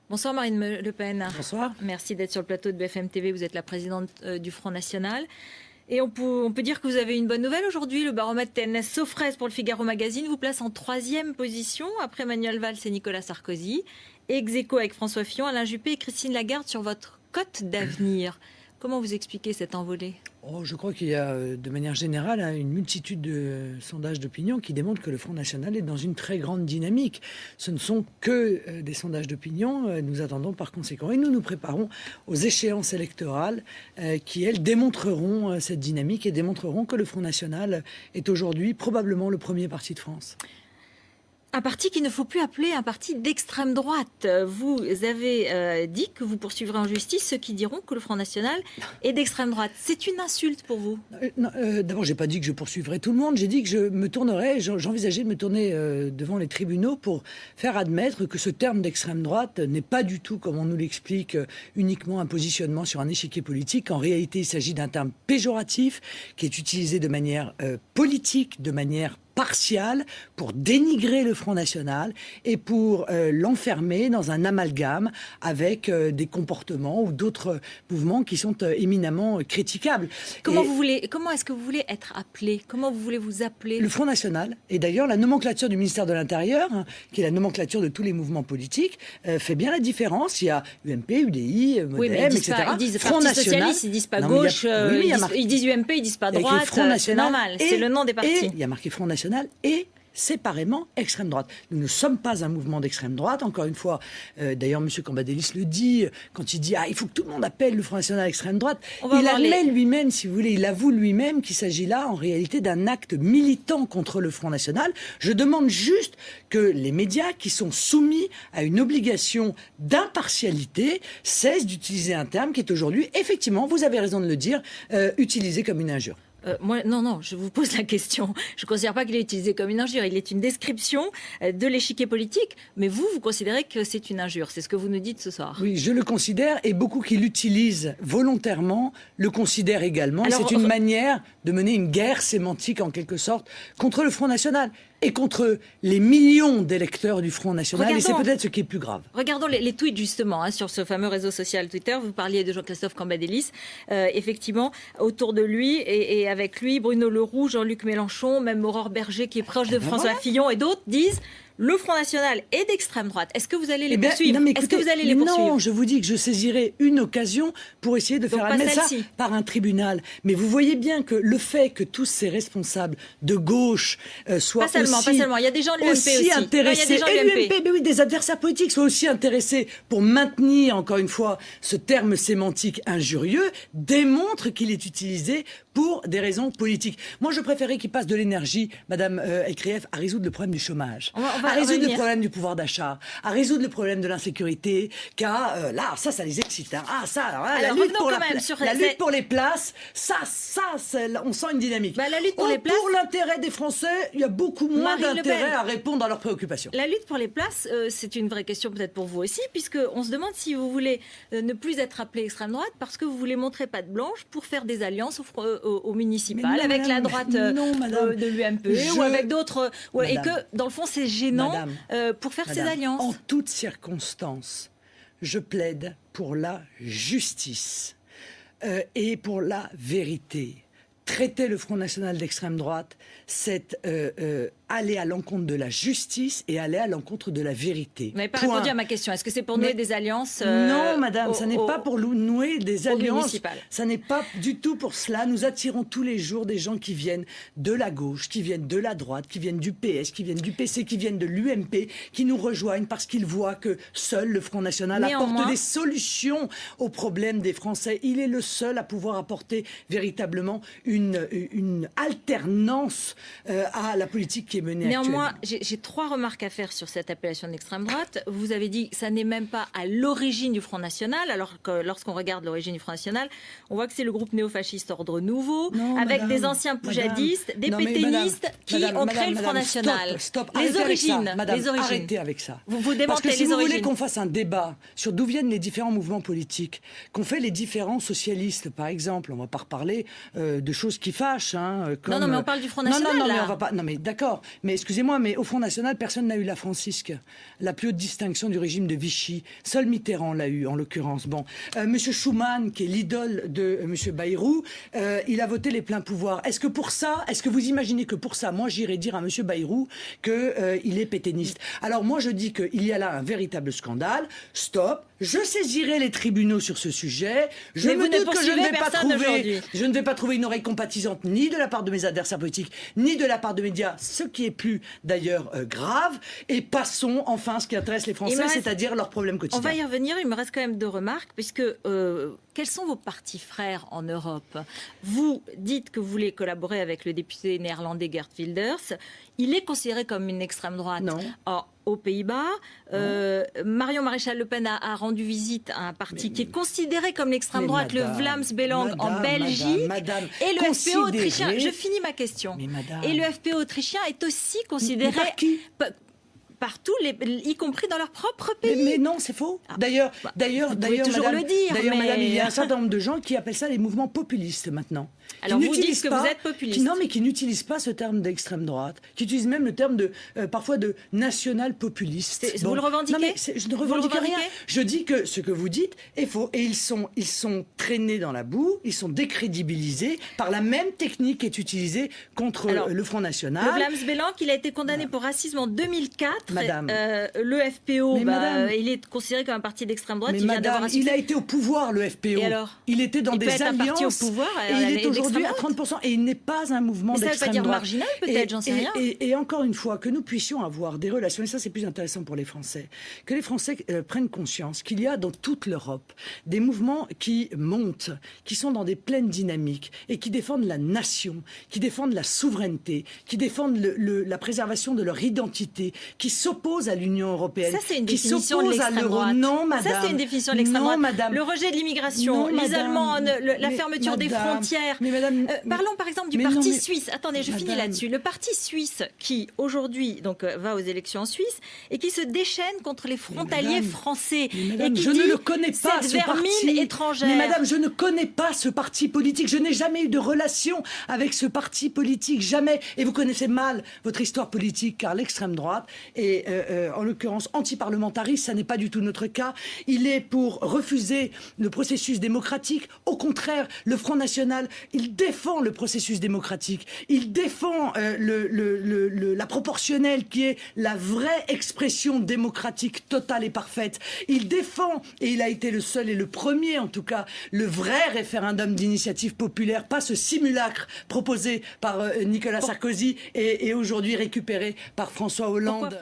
Bonsoir Marine Le Pen. Bonsoir. Merci d'être sur le plateau de BFM TV. Vous êtes la présidente du Front National. Et on peut dire que vous avez une bonne nouvelle aujourd'hui. Le baromètre TNS Sofres pour le Figaro Magazine vous place en 3e position après Manuel Valls et Nicolas Sarkozy. Ex-aequo avec François Fillon, Alain Juppé et Christine Lagarde sur votre cote d'avenir. Comment vous expliquez cette envolée ? Je crois qu'il y a de manière générale une multitude de sondages d'opinion qui démontrent que le Front National est dans une très grande dynamique. Ce ne sont que des sondages d'opinion. Nous attendons par conséquent et nous nous préparons aux échéances électorales qui, elles, démontreront cette dynamique et démontreront que le Front National est aujourd'hui probablement le premier parti de France. Un parti qu'il ne faut plus appeler un parti d'extrême droite. Vous avez dit que vous poursuivrez en justice ceux qui diront que le Front National est d'extrême droite. C'est une insulte pour vous ? D'abord, je n'ai pas dit que je poursuivrais tout le monde. J'ai dit que je me tournerais, j'envisageais de me tourner devant les tribunaux pour faire admettre que ce terme d'extrême droite n'est pas du tout, comme on nous l'explique, uniquement un positionnement sur un échiquier politique. En réalité, il s'agit d'un terme péjoratif qui est utilisé de manière politique, de manière partiale pour dénigrer le Front National et pour l'enfermer dans un amalgame avec des comportements ou d'autres mouvements qui sont éminemment critiquables. Comment est-ce que vous voulez être appelé ? Comment vous voulez vous appeler ? Le Front National, et d'ailleurs la nomenclature du ministère de l'Intérieur, qui est la nomenclature de tous les mouvements politiques, fait bien la différence. Il y a UMP, UDI, MoDem, etc. Ils disent Front National, socialiste, ils disent pas gauche, ils disent UMP, ils disent pas droite, c'est normal, c'est le nom des partis. Et il y a marqué Front National et séparément extrême droite. Nous ne sommes pas un mouvement d'extrême droite. Encore une fois, d'ailleurs, M. Cambadélis le dit, quand il dit « il faut que tout le monde appelle le Front National extrême droite », il admet lui-même, si vous voulez, il avoue lui-même qu'il s'agit là, en réalité, d'un acte militant contre le Front National. Je demande juste que les médias qui sont soumis à une obligation d'impartialité cessent d'utiliser un terme qui est aujourd'hui, effectivement, vous avez raison de le dire, utilisé comme une injure. Non, je vous pose la question. Je ne considère pas qu'il est utilisé comme une injure. Il est une description de l'échiquier politique. Mais vous considérez que c'est une injure. C'est ce que vous nous dites ce soir. Oui, je le considère. Et beaucoup qui l'utilisent volontairement le considèrent également. C'est une manière de mener une guerre sémantique, en quelque sorte, contre le Front National et contre les millions d'électeurs du Front National. Et c'est peut-être ce qui est plus grave. Regardons les tweets, justement, sur ce fameux réseau social Twitter. Vous parliez de Jean-Christophe Cambadélis. Effectivement, autour de lui et avec lui, Bruno Le Roux, Jean-Luc Mélenchon, même Aurore Berger, qui est proche de François Fillon, et d'autres disent... Le Front National est d'extrême droite. Est-ce que vous allez les poursuivre ? Est-ce que vous allez les poursuivre ? Non, je vous dis que je saisirai une occasion pour essayer de faire admettre ça par un tribunal. Mais vous voyez bien que le fait que tous ces responsables de gauche soient pas seulement. Il y a des gens de l'UMP aussi. Intéressés, des adversaires politiques soient aussi intéressés pour maintenir, encore une fois, ce terme sémantique injurieux, démontre qu'il est utilisé pour des raisons politiques. Moi, je préférais qu'il passe de l'énergie, Madame Elkrief, à résoudre le problème du chômage. À résoudre le problème du pouvoir d'achat, à résoudre le problème de l'insécurité, car là, ça les excite. Hein. La lutte pour les places, on sent une dynamique. La lutte pour les places, pour l'intérêt des Français, il y a beaucoup moins d'intérêt à répondre à leurs préoccupations. La lutte pour les places, c'est une vraie question peut-être pour vous aussi, puisqu'on se demande si vous voulez ne plus être appelé extrême droite parce que vous voulez montrer patte blanche pour faire des alliances au municipal avec la droite de l'UMP ou avec d'autres. Et que, dans le fond, c'est gênant pour faire ces alliances. En toutes circonstances, je plaide pour la justice et pour la vérité. Traiter le Front National d'extrême droite, c'est aller à l'encontre de la justice et aller à l'encontre de la vérité. Vous n'avez pas répondu à ma question. Est-ce que c'est pour nouer des alliances Non, madame, ça n'est pas pour nouer des alliances. Ça n'est pas du tout pour cela. Nous attirons tous les jours des gens qui viennent de la gauche, qui viennent de la droite, qui viennent du PS, qui viennent du PC, qui viennent de l'UMP, qui nous rejoignent parce qu'ils voient que seul le Front National apporte des solutions aux problèmes des Français. Il est le seul à pouvoir apporter véritablement une alternance à la politique qui est menée Néanmoins, actuellement. j'ai 3 remarques à faire sur cette appellation d'extrême droite. Vous avez dit que ça n'est même pas à l'origine du Front National, alors que lorsqu'on regarde l'origine du Front National, on voit que c'est le groupe néo-fasciste Ordre Nouveau, avec des anciens poujadistes, des pétainistes qui ont créé le Front National. Stop, les origines. Arrêtez avec ça. Vous démentez Parce que si les vous origines. voulez qu'on fasse un débat sur d'où viennent les différents mouvements politiques, qu'on fait les différents socialistes, par exemple, on ne va pas reparler de choses qui fâchent. Comme... Non, mais on parle du Front National. Mais on va pas. Non, mais d'accord. mais excusez-moi, mais au Front National, personne n'a eu la Francisque, la plus haute distinction du régime de Vichy. Seul Mitterrand l'a eu, en l'occurrence. Bon, Monsieur Schuman, qui est l'idole de Monsieur Bayrou, il a voté les pleins pouvoirs. Est-ce que vous imaginez que pour ça, moi, j'irais dire à Monsieur Bayrou qu'il est pétainiste? Alors moi, je dis qu'il y a là un véritable scandale. Stop. Je saisirai les tribunaux sur ce sujet. Je me doute que je ne vais pas trouver une oreille compatisante ni de la part de mes adversaires politiques, ni de la part de médias, ce qui est plus d'ailleurs grave. Et passons enfin à ce qui intéresse les Français, c'est-à-dire leurs problèmes quotidiens. On va y revenir, il me reste quand même 2 remarques, puisque quels sont vos partis frères en Europe? Vous dites que vous voulez collaborer avec le député néerlandais Geert Wilders. Il est considéré comme une extrême droite. Non. Aux Pays-Bas, Marion Maréchal Le Pen a rendu visite à un parti qui est considéré comme l'extrême droite, le Vlaams Belang en Belgique, et le FPÖ autrichien. Je finis ma question. Et le FPÖ autrichien est aussi considéré par qui? Partout, y compris dans leur propre pays. Mais non, c'est faux. D'ailleurs, toujours madame, le dire. Madame, il y a un certain nombre de gens qui appellent ça les mouvements populistes maintenant. Alors vous dites que vous êtes populiste. Non, mais qui n'utilisent pas ce terme d'extrême droite, qui utilisent même le terme parfois de national-populiste. Vous le revendiquez? Non, mais je ne revendique rien. Je dis que ce que vous dites est faux. Et ils sont traînés dans la boue, ils sont décrédibilisés par la même technique qui est utilisée contre le Front National. Le Vlaams Belang, il a été condamné pour racisme en 2004. Madame. Le FPÖ, il est considéré comme un parti d'extrême droite. Il a été au pouvoir, le FPÖ. Et alors? Il était dans des alliances. Un parti au pouvoir, et il est aujourd'hui à 30%. Et il n'est pas un mouvement d'extrême droite. Ça veut pas dire marginal, peut-être, j'en sais rien. Et encore une fois, que nous puissions avoir des relations, et ça c'est plus intéressant pour les Français, que les Français prennent conscience qu'il y a dans toute l'Europe des mouvements qui montent, qui sont dans des pleines dynamiques, et qui défendent la nation, qui défendent la souveraineté, qui défendent la préservation de leur identité, qui s'opposent à l'Union européenne, ça, c'est une définition de l'extrême droite. Non, madame. Ça, c'est une définition de l'extrême droite. Madame. Le rejet de l'immigration, l'isolement, la fermeture des frontières. Parlons par exemple du parti suisse. Attendez, je finis là-dessus. Le parti suisse qui aujourd'hui va aux élections en Suisse et qui se déchaîne contre les frontaliers français. Et qui je ne le connais pas, cette vermine étrangère. Mais madame, je ne connais pas ce parti politique. Je n'ai jamais eu de relation avec ce parti politique, jamais. Et vous connaissez mal votre histoire politique, car l'extrême droite est en l'occurrence anti-parlementariste, ça n'est pas du tout notre cas. Il est pour refuser le processus démocratique. Au contraire, le Front National, il défend le processus démocratique. Il défend la proportionnelle qui est la vraie expression démocratique totale et parfaite. Il défend, et il a été le seul et le premier en tout cas, le vrai référendum d'initiative populaire, pas ce simulacre proposé par Nicolas Sarkozy et aujourd'hui récupéré par François Hollande.